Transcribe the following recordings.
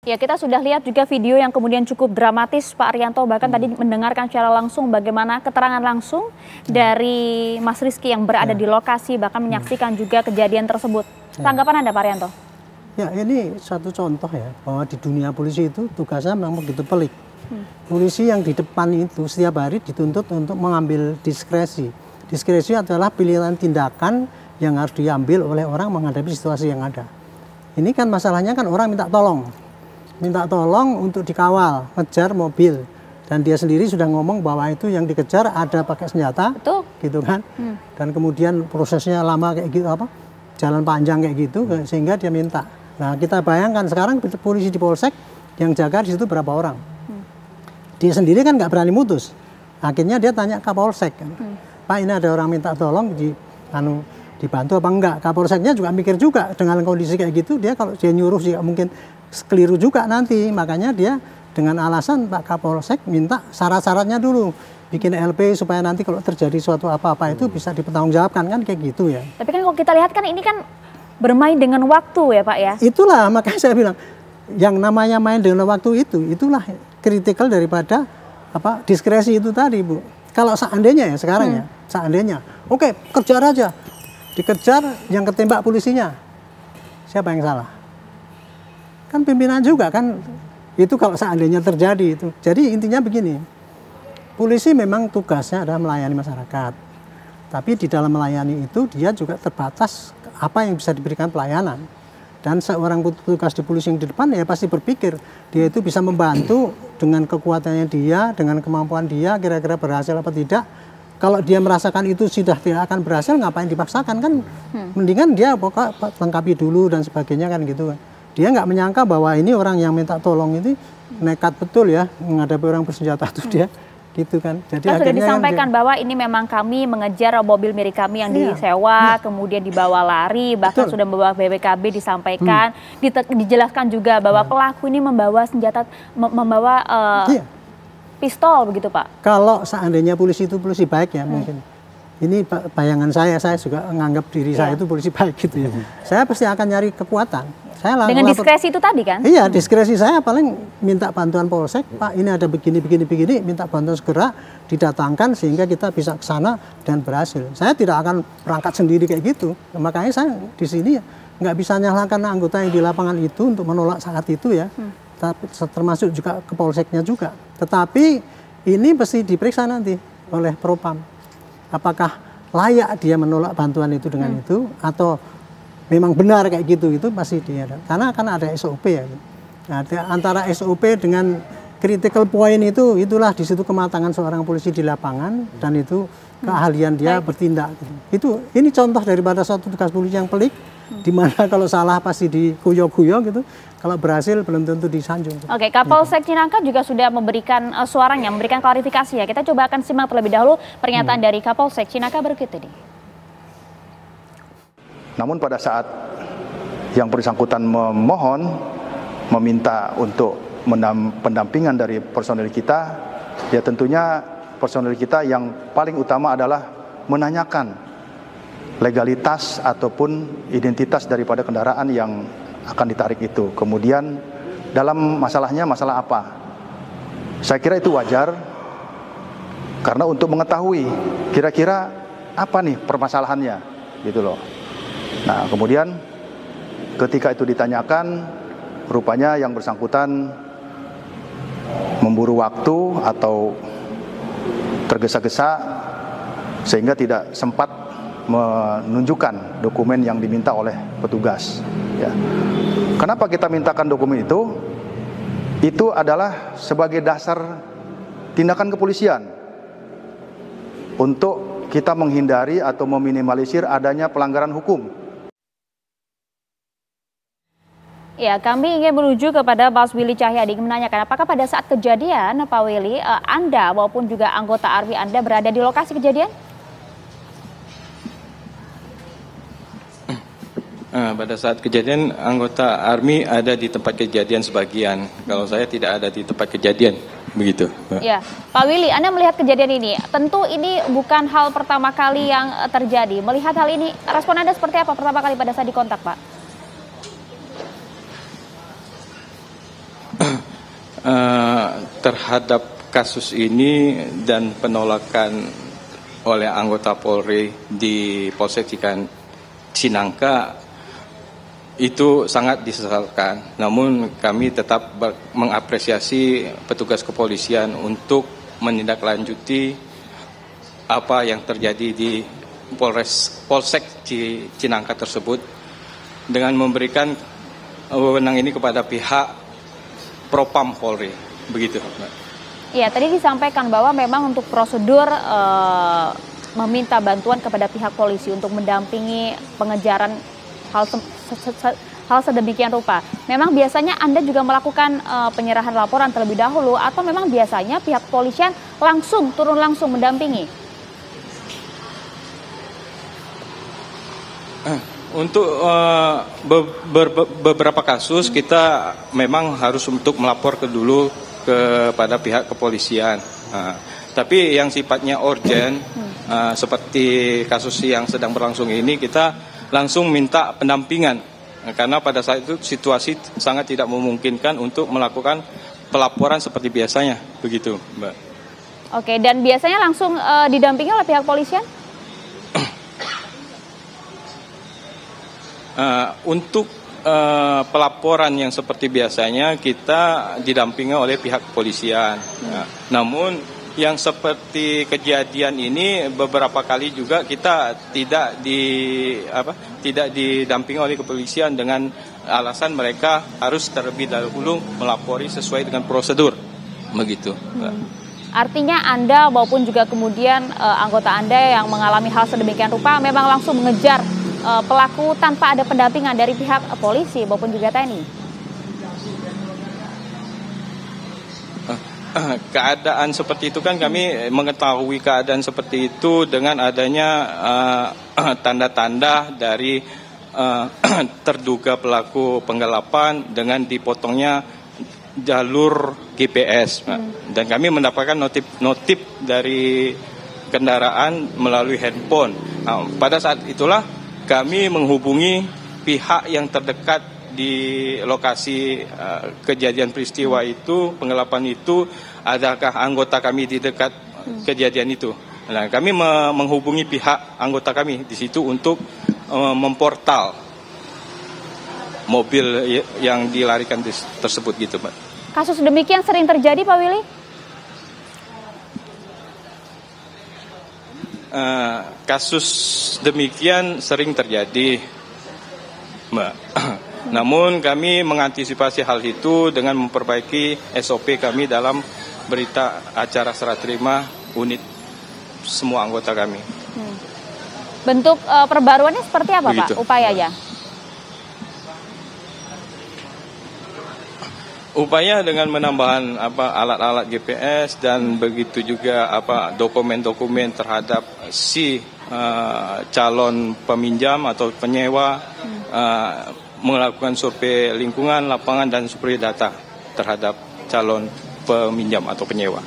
Ya, kita sudah lihat juga video yang kemudian cukup dramatis, Pak Arianto, bahkan tadi mendengarkan secara langsung bagaimana keterangan langsung dari Mas Rizky yang berada di lokasi, bahkan menyaksikan juga kejadian tersebut. Tanggapan Anda, Pak Arianto? Ya, ini satu contoh ya, bahwa di dunia polisi itu tugasnya memang begitu pelik. Polisi yang di depan itu setiap hari dituntut untuk mengambil diskresi. Diskresi adalah pilihan tindakan yang harus diambil oleh orang menghadapi situasi yang ada. Ini kan masalahnya kan orang minta tolong untuk dikawal, ngejar mobil, dan dia sendiri sudah ngomong bahwa itu yang dikejar ada pakai senjata. Betul. Gitu kan. Dan kemudian prosesnya lama kayak gitu, jalan panjang kayak gitu, sehingga dia minta. Nah, kita bayangkan sekarang polisi di Polsek yang jaga di situ berapa orang. Dia sendiri kan nggak berani mutus. Akhirnya dia tanya Kapolsek kan, Pak, ini ada orang minta tolong dibantu apa enggak. Kapolseknya juga mikir juga dengan kondisi kayak gitu, dia kalau dia nyuruh juga mungkin keliru juga nanti. Makanya dia dengan alasan Pak Kapolsek minta syarat-syaratnya dulu, bikin LP supaya nanti kalau terjadi suatu apa-apa itu bisa dipertanggungjawabkan, kan kayak gitu ya. Tapi kan kalau kita lihat kan ini kan bermain dengan waktu ya Pak ya. Itulah makanya saya bilang yang namanya main dengan waktu itulah kritikal daripada diskresi itu tadi, Bu. Kalau seandainya ya sekarang ya, seandainya oke, kejar aja. Dikejar, yang ketembak polisinya. Siapa yang salah? Kan pimpinan juga kan. Itu kalau seandainya terjadi itu. Jadi intinya begini. Polisi memang tugasnya adalah melayani masyarakat. Tapi di dalam melayani itu dia juga terbatas apa yang bisa diberikan pelayanan. Dan seorang petugas di polisi yang di depan ya pasti berpikir dia itu bisa membantu dengan kekuatannya dia, dengan kemampuan dia, kira-kira berhasil apa tidak. Kalau dia merasakan itu sudah tidak akan berhasil, ngapain dipaksakan kan? Mendingan dia pokok lengkapi dulu dan sebagainya kan gitu kan. Dia nggak menyangka bahwa ini orang yang minta tolong ini nekat betul ya menghadapi orang bersenjata itu dia gitu kan. Jadi sudah disampaikan bahwa ini memang kami mengejar mobil milik kami yang disewa, kemudian dibawa lari, bahkan sudah membawa BPKB disampaikan, dijelaskan juga bahwa pelaku ini membawa senjata, membawa pistol begitu Pak. Kalau seandainya polisi itu polisi baik ya mungkin. Ini bayangan saya juga menganggap diri saya itu polisi baik gitu ya. Saya pasti akan nyari kekuatan. Saya dengan diskresi itu tadi kan? Iya, diskresi saya paling minta bantuan Polsek, Pak ini ada begini, minta bantuan segera didatangkan sehingga kita bisa ke sana dan berhasil. Saya tidak akan berangkat sendiri kayak gitu. Makanya saya di sini nggak bisa nyalahkan anggota yang di lapangan itu untuk menolak saat itu ya. Termasuk juga ke Polseknya juga. Tetapi ini pasti diperiksa nanti oleh Propam. Apakah layak dia menolak bantuan itu dengan itu atau memang benar kayak gitu, itu pasti dia. Karena akan ada SOP ya. Nah, antara SOP dengan critical point itulah di situ kematangan seorang polisi di lapangan dan itu keahlian dia bertindak. Gitu. Ini contoh daripada suatu tugas polisi yang pelik, di mana kalau salah pasti dikuyok-kuyok gitu. Kalau berhasil belum tentu disanjung. Oke, Kapolsek Cinangka juga sudah memberikan suaranya, memberikan klarifikasi ya. Kita coba akan simak terlebih dahulu pernyataan dari Kapolsek Cinangka berikut ini. Namun pada saat yang bersangkutan meminta untuk pendampingan dari personil kita, ya tentunya personil kita yang paling utama adalah menanyakan legalitas ataupun identitas daripada kendaraan yang akan ditarik itu. Kemudian dalam masalahnya masalah apa? Saya kira itu wajar karena untuk mengetahui kira-kira apa nih permasalahannya gitu loh. Nah, kemudian ketika itu ditanyakan, rupanya yang bersangkutan memburu waktu atau tergesa-gesa sehingga tidak sempat menunjukkan dokumen yang diminta oleh petugas. Ya. Kenapa kita mintakan dokumen itu? Itu adalah sebagai dasar tindakan kepolisian untuk kita menghindari atau meminimalisir adanya pelanggaran hukum. Ya, kami ingin menuju kepada Mas Willy Cahyadi menanyakan apakah pada saat kejadian Pak Willy, Anda maupun juga anggota ARMY Anda berada di lokasi kejadian? Pada saat kejadian anggota ARMY ada di tempat kejadian sebagian. Kalau saya tidak ada di tempat kejadian, begitu. Ya, Pak Willy, Anda melihat kejadian ini, tentu ini bukan hal pertama kali yang terjadi. Melihat hal ini, respon Anda seperti apa pertama kali pada saat dikontak, Pak? terhadap kasus ini dan penolakan oleh anggota Polri di Polsek Cinangka itu sangat disesalkan. Namun kami tetap mengapresiasi petugas kepolisian untuk menindaklanjuti apa yang terjadi di Polsek Cinangka tersebut dengan memberikan wewenang ini kepada pihak Propam Polri, begitu. Iya, tadi disampaikan bahwa memang untuk prosedur meminta bantuan kepada pihak polisi untuk mendampingi pengejaran hal sedemikian rupa. Memang biasanya Anda juga melakukan penyerahan laporan terlebih dahulu atau memang biasanya pihak kepolisian turun langsung mendampingi? Untuk beberapa kasus kita memang harus untuk melapor dulu kepada pihak kepolisian. Tapi yang sifatnya urgent seperti kasus yang sedang berlangsung ini kita langsung minta pendampingan karena pada saat itu situasi sangat tidak memungkinkan untuk melakukan pelaporan seperti biasanya, begitu, Mbak. Oke, dan biasanya langsung didampingi oleh pihak polisian? Untuk pelaporan yang seperti biasanya kita didampingi oleh pihak kepolisian. Namun yang seperti kejadian ini beberapa kali juga kita tidak didampingi oleh kepolisian dengan alasan mereka harus terlebih dahulu melapori sesuai dengan prosedur, begitu. Artinya Anda maupun juga kemudian anggota Anda yang mengalami hal sedemikian rupa memang langsung mengejar pelaku tanpa ada pendampingan dari pihak polisi maupun juga TNI. Keadaan seperti itu kan kami mengetahui keadaan seperti itu dengan adanya tanda-tanda dari terduga pelaku penggelapan dengan dipotongnya jalur GPS. Dan kami mendapatkan notif dari kendaraan melalui handphone. Pada saat itulah kami menghubungi pihak yang terdekat di lokasi kejadian peristiwa itu, penggelapan itu, adakah anggota kami di dekat kejadian itu. Nah, kami menghubungi pihak anggota kami di situ untuk memportal mobil yang dilarikan tersebut, gitu, Pak. Kasus demikian sering terjadi, Pak Willy? Kasus demikian sering terjadi, Mbak. Namun kami mengantisipasi hal itu dengan memperbaiki SOP kami dalam berita acara serah terima unit semua anggota kami. Bentuk perbaruannya seperti apa, begitu, Pak, upayanya? Upaya dengan menambahkan alat-alat GPS dan begitu juga dokumen-dokumen terhadap si calon peminjam atau penyewa, melakukan survei lingkungan, lapangan, dan survei data terhadap calon peminjam atau penyewa.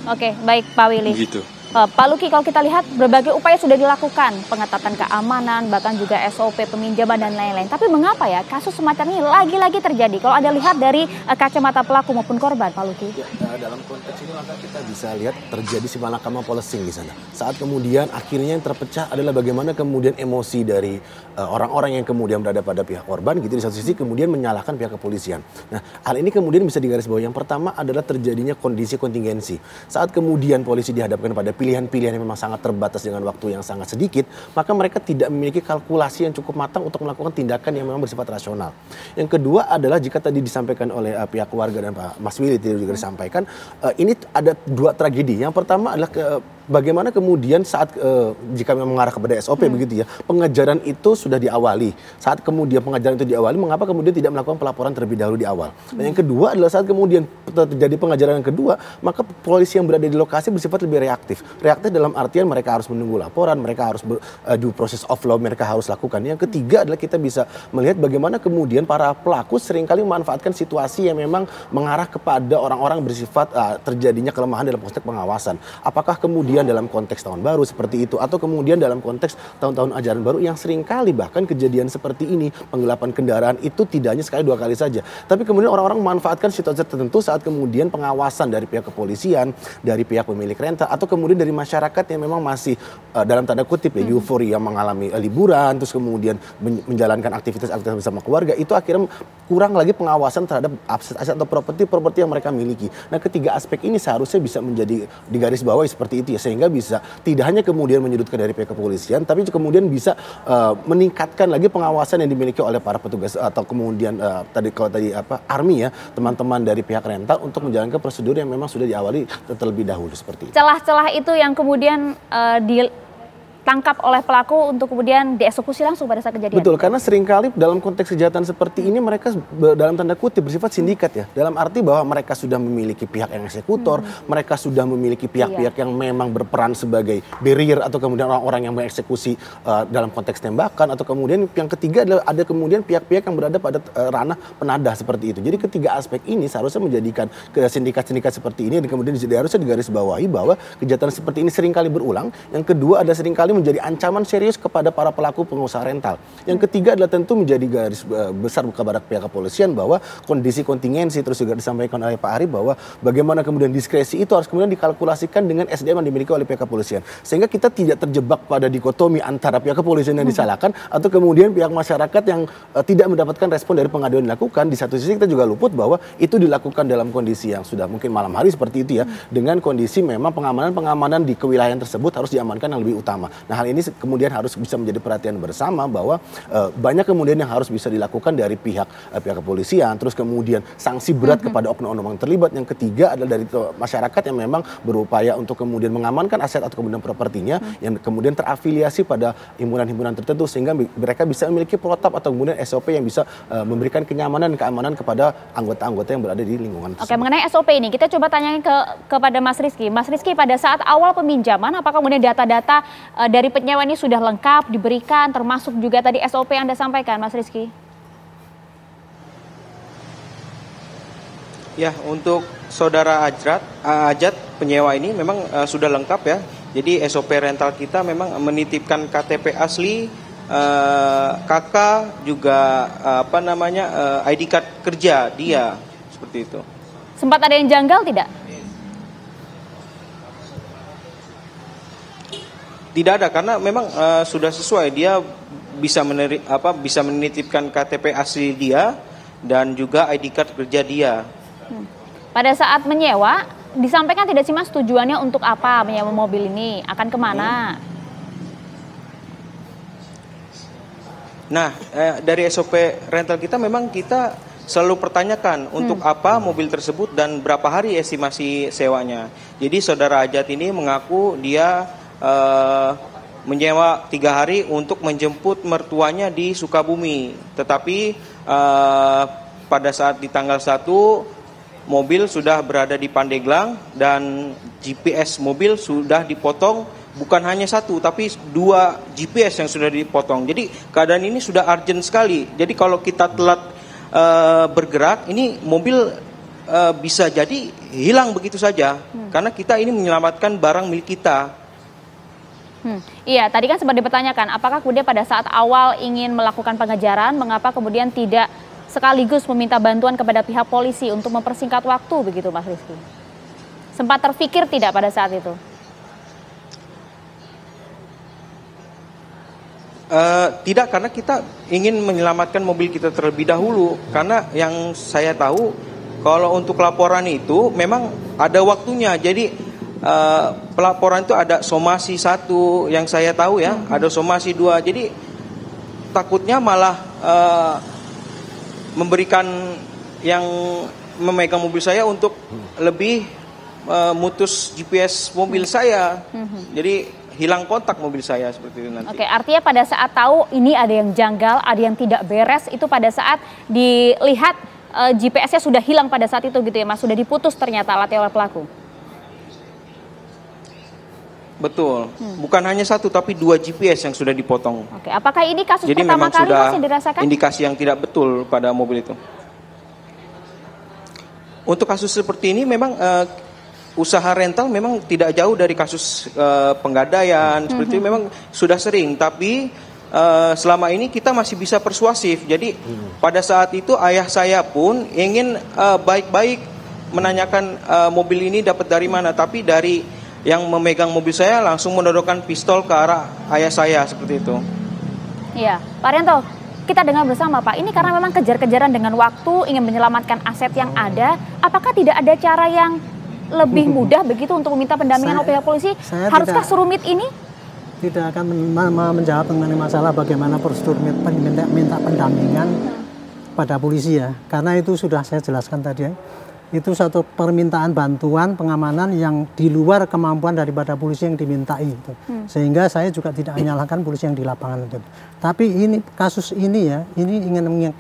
Oke, baik Pak Willy. Begitu. Pak Luki, kalau kita lihat berbagai upaya sudah dilakukan, pengetatan keamanan, bahkan juga SOP peminjaman dan lain-lain. Tapi mengapa ya kasus semacam ini lagi-lagi terjadi? Kalau Anda lihat dari kacamata pelaku maupun korban, Pak Luki? Ya, dalam konteks ini maka kita bisa lihat terjadi simalakama polesing di sana. Saat kemudian akhirnya yang terpecah adalah bagaimana kemudian emosi dari orang-orang yang kemudian berada pada pihak korban, gitu, di satu sisi kemudian menyalahkan pihak kepolisian. Nah, hal ini kemudian bisa digarisbawahi. Yang pertama adalah terjadinya kondisi kontingensi. Saat kemudian polisi dihadapkan pada pilihan-pilihan yang memang sangat terbatas dengan waktu yang sangat sedikit, maka mereka tidak memiliki kalkulasi yang cukup matang untuk melakukan tindakan yang memang bersifat rasional. Yang kedua adalah jika tadi disampaikan oleh pihak keluarga dan Pak Mas Willy tadi juga disampaikan, ini ada dua tragedi. Yang pertama adalah bagaimana kemudian saat jika memang mengarah kepada SOP begitu ya, pengejaran itu sudah diawali. Saat kemudian pengejaran itu diawali, mengapa kemudian tidak melakukan pelaporan terlebih dahulu di awal? Dan yang kedua adalah saat kemudian terjadi pengejaran yang kedua, maka polisi yang berada di lokasi bersifat lebih reaktif. Reaktif dalam artian mereka harus menunggu laporan, mereka harus do proses of law, mereka harus lakukan. Yang ketiga adalah kita bisa melihat bagaimana kemudian para pelaku seringkali memanfaatkan situasi yang memang mengarah kepada orang-orang bersifat terjadinya kelemahan dalam konteks pengawasan. Apakah kemudian kemudian dalam konteks tahun baru seperti itu, atau kemudian dalam konteks tahun-tahun ajaran baru yang seringkali bahkan kejadian seperti ini, penggelapan kendaraan itu tidak hanya sekali 2 kali saja, tapi kemudian orang-orang memanfaatkan situasi tertentu saat kemudian pengawasan dari pihak kepolisian, dari pihak pemilik rental, atau kemudian dari masyarakat yang memang masih dalam tanda kutip ya euforia mengalami liburan, terus kemudian menjalankan aktivitas-aktivitas bersama keluarga, itu akhirnya kurang lagi pengawasan terhadap aset-aset atau properti yang mereka miliki. Nah, ketiga aspek ini seharusnya bisa menjadi digarisbawahi seperti itu ya, sehingga bisa tidak hanya kemudian menyudutkan dari pihak kepolisian, tapi kemudian bisa meningkatkan lagi pengawasan yang dimiliki oleh para petugas atau kemudian army ya, teman-teman dari pihak rental untuk menjalankan prosedur yang memang sudah diawali terlebih dahulu seperti itu. Celah-celah itu yang kemudian ditangkap oleh pelaku untuk kemudian dieksekusi langsung pada saat kejadian. Betul, karena seringkali dalam konteks kejahatan seperti ini mereka dalam tanda kutip bersifat sindikat ya. Dalam arti bahwa mereka sudah memiliki pihak yang eksekutor, mereka sudah memiliki pihak-pihak yang memang berperan sebagai barrier atau kemudian orang-orang yang mengeksekusi dalam konteks tembakan, atau kemudian yang ketiga adalah ada kemudian pihak-pihak yang berada pada ranah penadah seperti itu. Jadi ketiga aspek ini seharusnya menjadikan sindikat-sindikat seperti ini dan kemudian harusnya digarisbawahi bahwa kejahatan seperti ini seringkali berulang. Yang kedua ada seringkali menjadi ancaman serius kepada para pelaku pengusaha rental. Yang ketiga adalah tentu menjadi garis besar kepada pihak kepolisian bahwa kondisi kontingensi, terus juga disampaikan oleh Pak Ari bahwa bagaimana kemudian diskresi itu harus kemudian dikalkulasikan dengan SDM yang dimiliki oleh pihak kepolisian. Sehingga kita tidak terjebak pada dikotomi antara pihak kepolisian yang disalahkan atau kemudian pihak masyarakat yang tidak mendapatkan respon dari pengaduan yang dilakukan. Di satu sisi kita juga luput bahwa itu dilakukan dalam kondisi yang sudah mungkin malam hari seperti itu ya, dengan kondisi memang pengamanan di kewilayahan tersebut harus diamankan yang lebih utama. Nah, hal ini kemudian harus bisa menjadi perhatian bersama bahwa banyak kemudian yang harus bisa dilakukan dari pihak kepolisian, terus kemudian sanksi berat kepada oknum-oknum yang terlibat. Yang ketiga adalah dari masyarakat yang memang berupaya untuk kemudian mengamankan aset atau kemudian propertinya yang kemudian terafiliasi pada himpunan-himpunan tertentu sehingga mereka bisa memiliki protap atau kemudian SOP yang bisa memberikan kenyamanan dan keamanan kepada anggota-anggota yang berada di lingkungan tersebut. Oke, mengenai SOP ini kita coba tanyain kepada Mas Rizky. Mas Rizky, pada saat awal peminjaman apakah kemudian data-data dari penyewa ini sudah lengkap diberikan, termasuk juga tadi SOP yang Anda sampaikan, Mas Rizky? Ya, untuk saudara Ajat penyewa ini memang sudah lengkap ya. Jadi SOP rental kita memang menitipkan KTP asli, KK juga ID card kerja dia seperti itu. Sempat ada yang janggal tidak? Tidak ada, karena memang sudah sesuai. Dia bisa menitipkan KTP asli dia dan juga ID card kerja dia. Pada saat menyewa, disampaikan tidak sih Mas tujuannya untuk apa menyewa mobil ini? Akan kemana? Nah, dari SOP rental kita memang kita selalu pertanyakan untuk apa mobil tersebut dan berapa hari estimasi sewanya. Jadi saudara Ajat ini mengaku dia menyewa 3 hari untuk menjemput mertuanya di Sukabumi. Tetapi pada saat di tanggal 1 mobil sudah berada di Pandeglang dan GPS mobil sudah dipotong, bukan hanya 1 tapi 2 GPS yang sudah dipotong. Jadi keadaan ini sudah urgent sekali. Jadi kalau kita telat bergerak, ini mobil bisa jadi hilang begitu saja. Karena kita ini menyelamatkan barang milik kita. Iya, tadi kan sempat dipertanyakan apakah kemudian pada saat awal ingin melakukan pengejaran, mengapa kemudian tidak sekaligus meminta bantuan kepada pihak polisi untuk mempersingkat waktu begitu Mas Rizky? Sempat terpikir tidak pada saat itu? Tidak, karena kita ingin menyelamatkan mobil kita terlebih dahulu. Karena yang saya tahu kalau untuk laporan itu memang ada waktunya. Jadi pelaporan itu ada somasi 1 yang saya tahu ya, ada somasi 2. Jadi takutnya malah memberikan yang memegang mobil saya untuk lebih mutus GPS mobil saya. Jadi hilang kontak mobil saya seperti itu nanti. Oke, artinya pada saat tahu ini ada yang janggal, ada yang tidak beres, itu pada saat dilihat GPS-nya sudah hilang pada saat itu gitu ya Mas, sudah diputus ternyata alatnya oleh pelaku. Betul, bukan hanya 1 tapi 2 GPS yang sudah dipotong. Oke, apakah ini kasus jadi pertama kali sudah Mas yang dirasakan? Indikasi yang tidak betul pada mobil itu. Untuk kasus seperti ini memang usaha rental memang tidak jauh dari kasus penggadaian seperti itu, memang sudah sering, tapi selama ini kita masih bisa persuasif. Jadi pada saat itu ayah saya pun ingin baik-baik menanyakan mobil ini dapat dari mana, tapi dari yang memegang mobil saya langsung menodongkan pistol ke arah ayah saya seperti itu. Iya, Pak Rianto, kita dengar bersama Pak, ini karena memang kejar-kejaran dengan waktu, ingin menyelamatkan aset yang ada, apakah tidak ada cara yang lebih mudah begitu untuk meminta pendampingan oleh pihak polisi? Haruskah serumit ini? Tidak akan menjawab mengenai masalah bagaimana prosedur minta pendampingan pada polisi ya, karena itu sudah saya jelaskan tadi ya. Itu satu permintaan bantuan pengamanan yang di luar kemampuan daripada polisi yang dimintai itu. Sehingga saya juga tidak menyalahkan polisi yang di lapangan itu. Tapi ini kasus ini ya, ini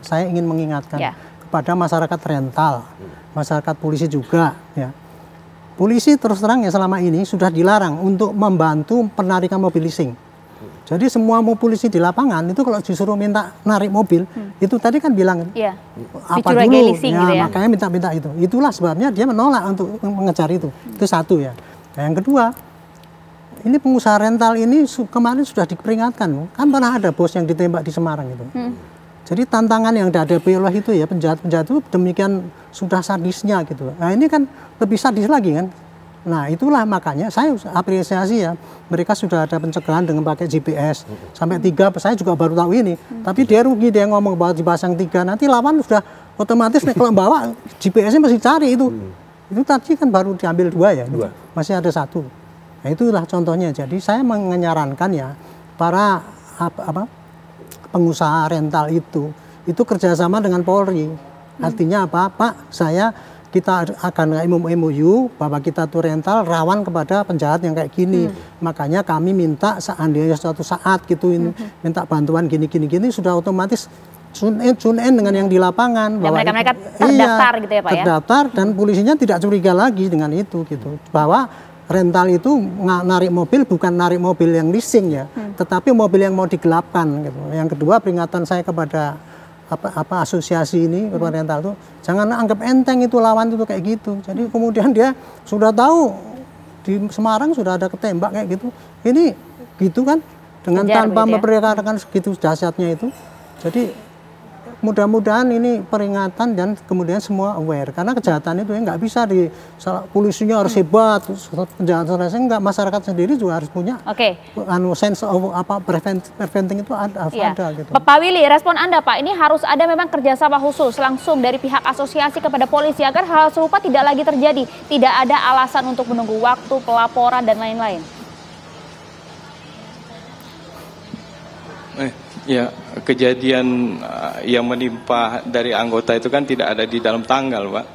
saya ingin mengingatkan kepada masyarakat rental, masyarakat polisi juga ya. Polisi terus terang ya selama ini sudah dilarang untuk membantu penarikan mobil leasing. Jadi semua polisi di lapangan itu kalau disuruh minta narik mobil, itu tadi kan bilang apa dulu, leasing, ya, gitu ya, makanya minta itu. Itulah sebabnya dia menolak untuk mengejar itu. Itu satu ya. Nah, yang kedua, ini pengusaha rental ini kemarin sudah diperingatkan, kan pernah ada bos yang ditembak di Semarang itu. Jadi tantangan yang dihadapi oleh itu ya penjahat-penjahat itu demikian sudah sadisnya gitu. Nah ini kan lebih sadis lagi kan. Nah itulah makanya saya apresiasi ya, mereka sudah ada pencegahan dengan pakai GPS sampai 3, saya juga baru tahu ini. Tapi dia rugi, dia ngomong bahwa dipasang 3, nanti lawan sudah otomatis nih kalau bawa GPS-nya masih cari itu. Itu tadi kan baru diambil 2 ya, masih ada 1. Nah itulah contohnya. Jadi saya menyarankan ya para pengusaha rental itu kerjasama dengan Polri. Artinya apa, Pak? Kita akan MOU bahwa kita tuh rental rawan kepada penjahat yang kayak gini. Makanya kami minta seandainya suatu saat gitu minta bantuan gini sudah otomatis tune in dengan yang di lapangan. Dan mereka terdaftar gitu ya Pak ya? Terdaftar dan polisinya tidak curiga lagi dengan itu gitu. Bahwa rental itu narik mobil bukan narik mobil yang leasing ya, tetapi mobil yang mau digelapkan gitu. Yang kedua peringatan saya kepada asosiasi ini rental itu jangan anggap enteng itu lawan itu kayak gitu. Jadi kemudian dia sudah tahu di Semarang sudah ada ketembak kayak gitu. Ini gitu kan dengan tanpa memperkirakan segitu dahsyatnya itu. Jadi mudah-mudahan ini peringatan dan kemudian semua aware karena kejahatan itu ya nggak bisa polisinya harus hebat, penjahat selesai enggak, masyarakat sendiri juga harus punya sense of preventing itu harus ada gitu. Pak Willy, respon Anda Pak, ini harus ada memang kerjasama khusus langsung dari pihak asosiasi kepada polisi agar hal serupa tidak lagi terjadi, tidak ada alasan untuk menunggu waktu pelaporan dan lain-lain. Ya, kejadian yang menimpa dari anggota itu kan tidak ada di dalam tanggal, Pak.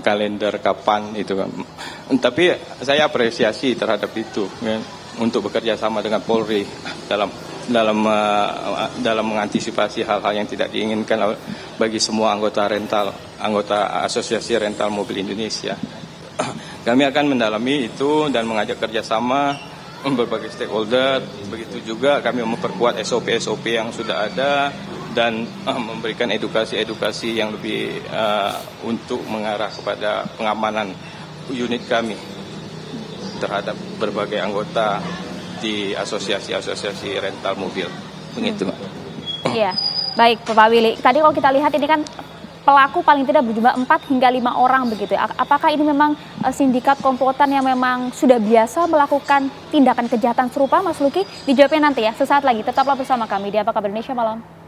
Kalender kapan itu kan. Tapi saya apresiasi terhadap itu ya, untuk bekerja sama dengan Polri dalam mengantisipasi hal-hal yang tidak diinginkan bagi semua anggota Asosiasi Rental Mobil Indonesia. Kami akan mendalami itu dan mengajak kerjasama berbagai stakeholder, begitu juga kami memperkuat SOP-SOP yang sudah ada dan memberikan edukasi-edukasi yang lebih untuk mengarah kepada pengamanan unit kami terhadap berbagai anggota di asosiasi-asosiasi rental mobil. Begitu, Pak. Iya, baik Pak Willy. Tadi kalau kita lihat ini kan pelaku paling tidak berjumlah 4 hingga 5 orang begitu ya. Apakah ini memang sindikat komplotan yang memang sudah biasa melakukan tindakan kejahatan serupa, Mas Luki? Dijawabnya nanti ya, sesaat lagi. Tetaplah bersama kami di Apa Kabar Indonesia Malam.